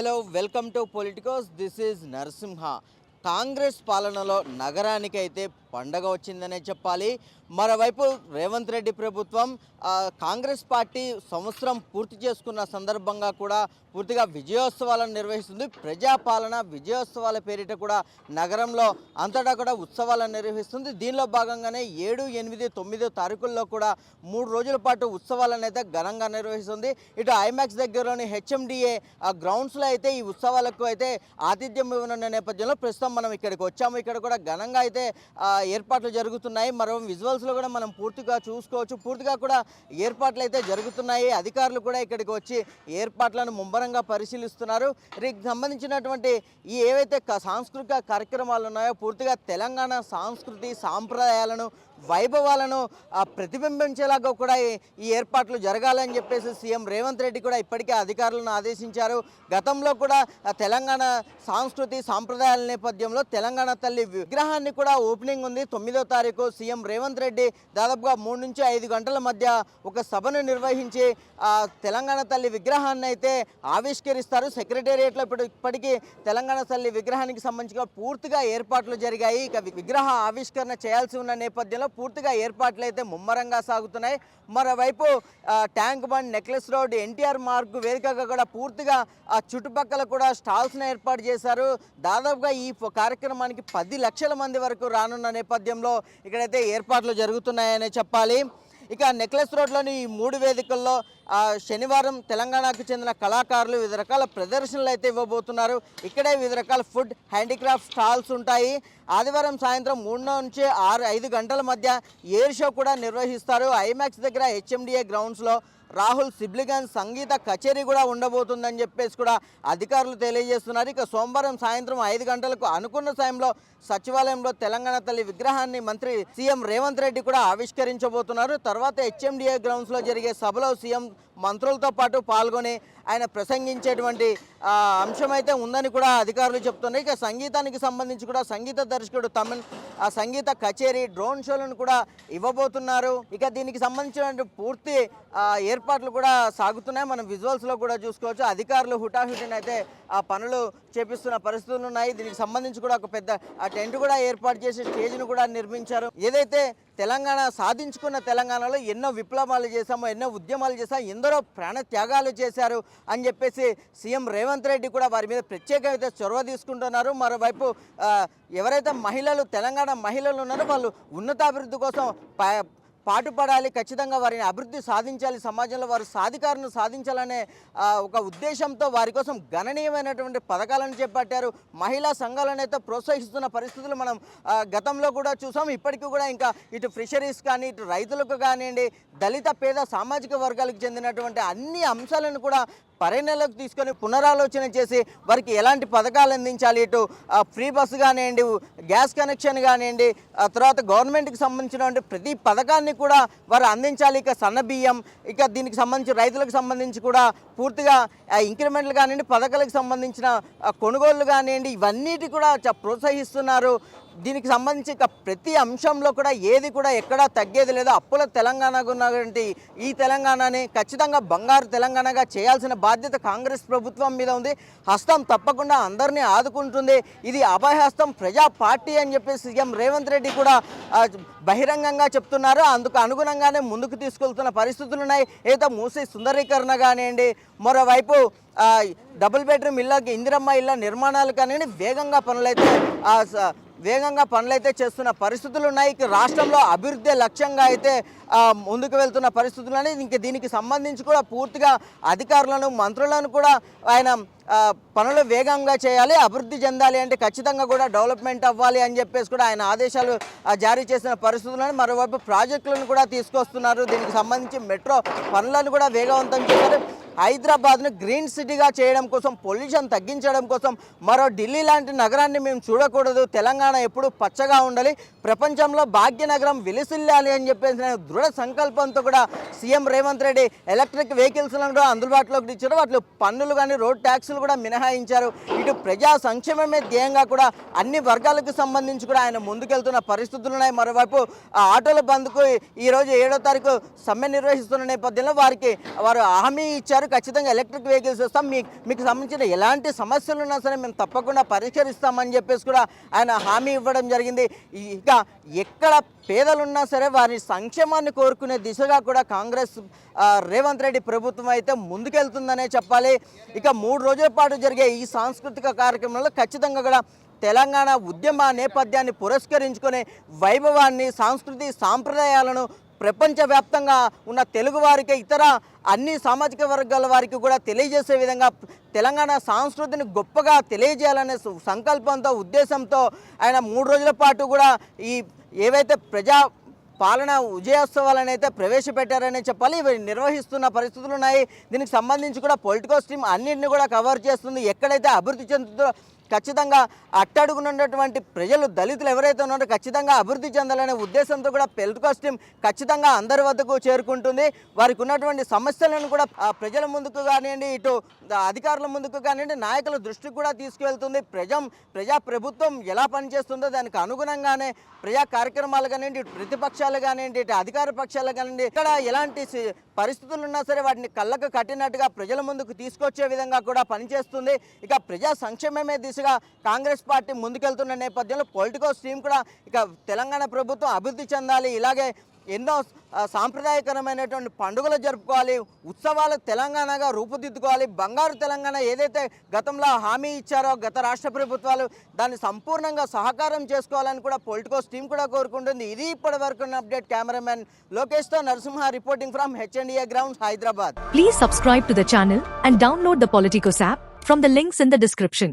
Hello welcome to Politicos. This is Narasimha. Congress పాలనలో నగరానికైతే పండగ వచ్చిందనే చెప్పాలి. మరోవైపు రేవంత్ రెడ్డి ప్రభుత్వం కాంగ్రెస్ పార్టీ సంవత్సరం పూర్తి చేసుకున్న సందర్భంగా కూడా పూర్తిగా విజయోత్సవాలను నిర్వహిస్తుంది. ప్రజాపాలన విజయోత్సవాల పేరిట కూడా నగరంలో అంతటా కూడా ఉత్సవాలను నిర్వహిస్తుంది. దీనిలో భాగంగానే 7, 8, 9 తారీఖుల్లో కూడా 3 రోజుల పాటు ఉత్సవాలను అయితే ఘనంగా నిర్వహిస్తుంది. ఇటు ఐమాక్స్ దగ్గరలోని హెచ్ఎండిఏ గ్రౌండ్స్లో అయితే ఈ ఉత్సవాలకు అయితే ఆతిథ్యం ఇవ్వనున్న నేపథ్యంలో ప్రస్తుతం మనం ఇక్కడికి వచ్చాము. ఇక్కడ కూడా ఘనంగా అయితే ఏర్పాట్లు జరుగుతున్నాయి. మరో విజువల్స్లో కూడా మనం పూర్తిగా చూసుకోవచ్చు. పూర్తిగా కూడా ఏర్పాట్లు అయితే జరుగుతున్నాయి. అధికారులు కూడా ఇక్కడికి వచ్చి ఏర్పాట్లను ముమ్మరంగా పరిశీలిస్తున్నారు. దీనికి సంబంధించినటువంటి ఈ ఏవైతే సాంస్కృతిక కార్యక్రమాలు ఉన్నాయో పూర్తిగా తెలంగాణ సంస్కృతి సాంప్రదాయాలను వైభవాలను ప్రతిబింబించేలాగా కూడా ఈ ఏర్పాట్లు జరగాలని చెప్పేసి సీఎం రేవంత్ రెడ్డి కూడా ఇప్పటికే అధికారులను ఆదేశించారు. గతంలో కూడా తెలంగాణ సంస్కృతి సాంప్రదాయాల నేపథ్యంలో తెలంగాణ తల్లి విగ్రహాన్ని కూడా ఓపెనింగ్ ఉంది. 9వ తారీఖు సీఎం రేవంత్ రెడ్డి దాదాపుగా 3 నుంచి 5 గంటల మధ్య ఒక సభను నిర్వహించి తెలంగాణ తల్లి విగ్రహాన్ని అయితే ఆవిష్కరిస్తారు. సెక్రటేరియట్లో ఇప్పటికీ తెలంగాణ తల్లి విగ్రహానికి సంబంధించిన పూర్తిగా ఏర్పాట్లు జరిగాయి. ఇక విగ్రహ ఆవిష్కరణ చేయాల్సి ఉన్న నేపథ్యంలో పూర్తిగా ఏర్పాట్లు అయితే ముమ్మరంగా సాగుతున్నాయి. మరోవైపు tank bund, necklace road, NTR Marg వేదికగా కూడా పూర్తిగా చుట్టుపక్కల కూడా స్టాల్స్ను ఏర్పాటు చేశారు. దాదాపుగా ఈ కార్యక్రమానికి 10 లక్షల మంది వరకు రానున్న నేపథ్యంలో ఇక్కడైతే ఏర్పాట్లు జరుగుతున్నాయనే చెప్పాలి. ఇక నెక్లెస్ రోడ్లోని ఈ 3 వేదికల్లో శనివారం తెలంగాణకు చెందిన కళాకారులు వివిధ రకాల ప్రదర్శనలు అయితే ఇవ్వబోతున్నారు. ఇక్కడే వివిధ రకాల ఫుడ్, హ్యాండీక్రాఫ్ట్ స్టాల్స్ ఉంటాయి. ఆదివారం సాయంత్రం 3 నుంచి 5 గంటల మధ్య ఎయిర్ షో కూడా నిర్వహిస్తారు. ఐమాక్స్ దగ్గర హెచ్ఎండిఏ గ్రౌండ్స్లో రాహుల్ సిబ్లిగంజ్ సంగీత కచేరీ కూడా ఉండబోతుందని చెప్పేసి కూడా అధికారులు తెలియజేస్తున్నారు. ఇక సోమవారం సాయంత్రం 5 గంటలకు అనుకున్న సమయంలో సచివాలయంలో తెలంగాణ తల్లి విగ్రహాన్ని మంత్రి సీఎం రేవంత్ రెడ్డి కూడా ఆవిష్కరించబోతున్నారు. తర్వాత హెచ్ఎండిఏ గ్రౌండ్స్లో జరిగే సభలో సీఎం మంత్రులతో పాటు పాల్గొని ఆయన ప్రసంగించేటువంటి అంశం అయితే ఉందని కూడా అధికారులు చెప్తున్నారు. ఇక సంగీతానికి సంబంధించి కూడా సంగీత దర్శకుడు సంగీత కచేరీ, డ్రోన్ షోలను కూడా ఇవ్వబోతున్నారు. ఇక దీనికి సంబంధించిన పూర్తి ఏర్పాట్లు కూడా సాగుతున్నాయి. మనం విజువల్స్లో కూడా చూసుకోవచ్చు. అధికారులు హుటాహుటిని అయితే పనులు చేపిస్తున్న పరిస్థితులు ఉన్నాయి. దీనికి సంబంధించి కూడా ఒక పెద్ద టెంట్ కూడా ఏర్పాటు చేసి స్టేజ్ను కూడా నిర్మించారు. ఏదైతే తెలంగాణ సాధించుకున్న తెలంగాణలో ఎన్నో విప్లవాలు చేశామో, ఎన్నో ఉద్యమాలు చేశామో, ఎందరో ప్రాణ త్యాగాలు చేశారు అని చెప్పేసి సీఎం రేవంత్ రెడ్డి కూడా వారి మీద ప్రత్యేకమైన చొరవ తీసుకుంటున్నారు. మరోవైపు ఎవరైతే తెలంగాణ మహిళలు ఉన్నారో వాళ్ళు ఉన్నతాభివృద్ధి కోసం పాటుపడాలి, ఖచ్చితంగా వారిని అభివృద్ధి సాధించాలి, సమాజంలో వారు సాధికారను సాధించాలనే ఒక ఉద్దేశంతో వారి కోసం గణనీయమైనటువంటి పథకాలను చేపట్టారు. మహిళా సంఘాలను అయితే ప్రోత్సహిస్తున్న పరిస్థితులు మనం గతంలో కూడా చూసాం. ఇప్పటికీ కూడా ఇంకా ఇటు ఫిషరీస్ కానీ, ఇటు రైతులకు కానివ్వండి, దళిత పేద సామాజిక వర్గాలకు చెందినటువంటి అన్ని అంశాలను కూడా పరిగణలోకి తీసుకొని పునరాలోచన చేసి వారికి ఎలాంటి పథకాలు అందించాలి, ఇటు ఫ్రీ బస్సు కానివ్వండి, గ్యాస్ కనెక్షన్ కానివ్వండి, తర్వాత గవర్నమెంట్కి సంబంధించినటువంటి ప్రతి పథకాన్ని కూడా వారు అందించాలి. ఇక సన్న బియ్యం, ఇక దీనికి సంబంధించి రైతులకు సంబంధించి కూడా పూర్తిగా ఇంక్రిమెంట్లు కానివ్వండి, పథకాలకు సంబంధించిన కొనుగోళ్లు కానివ్వండి, ఇవన్నిటి కూడా ప్రోత్సహిస్తున్నారు. దీనికి సంబంధించి ఇక ప్రతి అంశంలో కూడా ఏది కూడా ఎక్కడా తగ్గేది లేదు. అప్పుల తెలంగాణకు ఉన్నటువంటి ఈ తెలంగాణని ఖచ్చితంగా బంగారు తెలంగాణగా చేయాల్సిన బాధ్యత కాంగ్రెస్ ప్రభుత్వం మీద ఉంది. హస్తం తప్పకుండా అందరినీ ఆదుకుంటుంది. ఇది అభయహస్తం ప్రజా పార్టీ అని చెప్పి సీఎం రేవంత్ రెడ్డి కూడా బహిరంగంగా చెప్తున్నారు. అందుకు అనుగుణంగానే ముందుకు తీసుకెళ్తున్న పరిస్థితులు ఉన్నాయి. ఏదో మూసి సుందరీకరణ కానివ్వండి, మరోవైపు డబుల్ బెడ్రూమ్ ఇళ్ళకి, ఇందిరమ్మ ఇళ్ళ నిర్మాణాలు కానివ్వండి, వేగంగా పనులైతే చేస్తున్న పరిస్థితులు ఉన్నాయి. రాష్ట్రంలో అభివృద్ధి లక్ష్యంగా అయితే ముందుకు వెళ్తున్న పరిస్థితులు ఉన్నాయి. ఇంక దీనికి సంబంధించి కూడా పూర్తిగా అధికారులను, మంత్రులను కూడా ఆయన పనులు వేగంగా చేయాలి, అభివృద్ధి చెందాలి అంటే ఖచ్చితంగా కూడా డెవలప్మెంట్ అవ్వాలి అని చెప్పేసి కూడా ఆయన ఆదేశాలు జారీ చేసిన పరిస్థితులను. మరోవైపు ప్రాజెక్టులను కూడా తీసుకొస్తున్నారు. దీనికి సంబంధించి మెట్రో పనులను కూడా వేగవంతం చేశారు. హైదరాబాద్ను గ్రీన్ సిటీగా చేయడం కోసం, పొల్యూషన్ తగ్గించడం కోసం మరో ఢిల్లీ లాంటి నగరాన్ని మేము చూడకూడదు, తెలంగాణ ఎప్పుడు పచ్చగా ఉండాలి, ప్రపంచంలో భాగ్యనగరం విలిసిల్లాలి అని చెప్పేసి దృఢ సంకల్పంతో కూడా సీఎం రేవంత్ రెడ్డి ఎలక్ట్రిక్ వెహికల్స్లను కూడా అందుబాటులోకి ఇచ్చారు. వాటి పన్నులు కానీ, రోడ్ ట్యాక్సులు కూడా మినహాయించారు. ఇటు ప్రజా సంక్షేమమే ధ్యేయంగా కూడా అన్ని వర్గాలకు సంబంధించి కూడా ఆయన ముందుకెళ్తున్న పరిస్థితులు ఉన్నాయి. మరోవైపు ఆటోల బంద్కు ఈరోజు 7వ తారీఖు సమ్మె నిర్వహిస్తున్న నేపథ్యంలో వారు హామీ ఇచ్చారు. చేశారు, ఖచ్చితంగా ఎలక్ట్రిక్ వెహికల్స్ ఇస్తాం, మీకు సంబంధించిన ఎలాంటి సమస్యలు ఉన్నా సరే మేము తప్పకుండా పరిష్కరిస్తామని చెప్పేసి కూడా ఆయన హామీ ఇవ్వడం జరిగింది. ఇక ఎక్కడ పేదలున్నా సరే వారి సంక్షేమాన్ని కోరుకునే దిశగా కూడా కాంగ్రెస్ రేవంత్ రెడ్డి ప్రభుత్వం అయితే ముందుకెళ్తుందనే చెప్పాలి. ఇక 3 రోజుల పాటు జరిగే ఈ సాంస్కృతిక కార్యక్రమంలో ఖచ్చితంగా కూడా తెలంగాణ ఉద్యమ నేపథ్యాన్ని పురస్కరించుకునే వైభవాన్ని, సాంస్కృతి సాంప్రదాయాలను ప్రపంచవ్యాప్తంగా ఉన్న తెలుగు వారికి, ఇతర అన్ని సామాజిక వర్గాల వారికి కూడా తెలియజేసే విధంగా తెలంగాణ సంస్కృతిని గొప్పగా తెలియజేయాలనే సంకల్పంతో, ఉద్దేశంతో ఆయన 3 రోజుల పాటు కూడా ఈ ఏవైతే ప్రజా పాలన విజయోత్సవాలను అయితే ప్రవేశపెట్టారనే చెప్పాలి. ఇవి నిర్వహిస్తున్న పరిస్థితులు ఉన్నాయి. దీనికి సంబంధించి కూడా పొలిటికల్ స్ట్రీమ్ అన్నింటిని కూడా కవర్ చేస్తుంది. ఎక్కడైతే అభివృద్ధి చెందుతుందో ఖచ్చితంగా అట్టడుగునున్నటువంటి ప్రజలు, దళితులు ఎవరైతే ఉన్నారో ఖచ్చితంగా అభివృద్ధి చెందాలనే ఉద్దేశంతో కూడా పొలిటికల్ స్ట్రీమ్ ఖచ్చితంగా అందరి వద్దకు చేరుకుంటుంది. వారికి ఉన్నటువంటి సమస్యలను కూడా ప్రజల ముందుకు కానివ్వండి, ఇటు అధికారుల ముందుకు కానివ్వండి, నాయకుల దృష్టికి కూడా తీసుకువెళ్తుంది. ప్రజా ప్రభుత్వం ఎలా పనిచేస్తుందో దానికి అనుగుణంగానే ప్రజా కార్యక్రమాలు కానివ్వండి, ఇటు ప్రతిపక్షాలు కానివ్వండి, ఇటు అధికార పక్షాలు కానివ్వండి, ఇక్కడ ఎలాంటి పరిస్థితులు ఉన్నా సరే వాటిని కళ్ళకు కట్టినట్టుగా ప్రజల ముందుకు తీసుకొచ్చే విధంగా కూడా పనిచేస్తుంది. ఇక ప్రజా సంక్షేమమే దిశగా కాంగ్రెస్ పార్టీ ముందుకెళ్తున్న నేపథ్యంలో పొలిటికల్ స్ట్రీమ్ కూడా ఇక తెలంగాణ ప్రభుత్వం అభివృద్ధి చెందాలి, ఇలాగే ఎన్నో సాంప్రదాయకరమైనటువంటి పండుగలు జరుపుకోవాలి, ఉత్సవాలు తెలంగాణగా రూపుదిద్దుకోవాలి, బంగారు తెలంగాణ ఏదైతే గతంలో హామీ ఇచ్చారో గత రాష్ట్ర ప్రభుత్వాలు దాన్ని సంపూర్ణంగా సహకారం చేసుకోవాలని కూడా పొలిటికల్ స్ట్రీమ్ కూడా కోరుకుంటుంది. ఇది ఇప్పటి వరకు అప్డేట్. కెమెరామెన్ లోకేష్తో Narasimha reporting from HNDA grounds, Hyderabad. Please subscribe to the channel and download the Politicos app from the links in the description.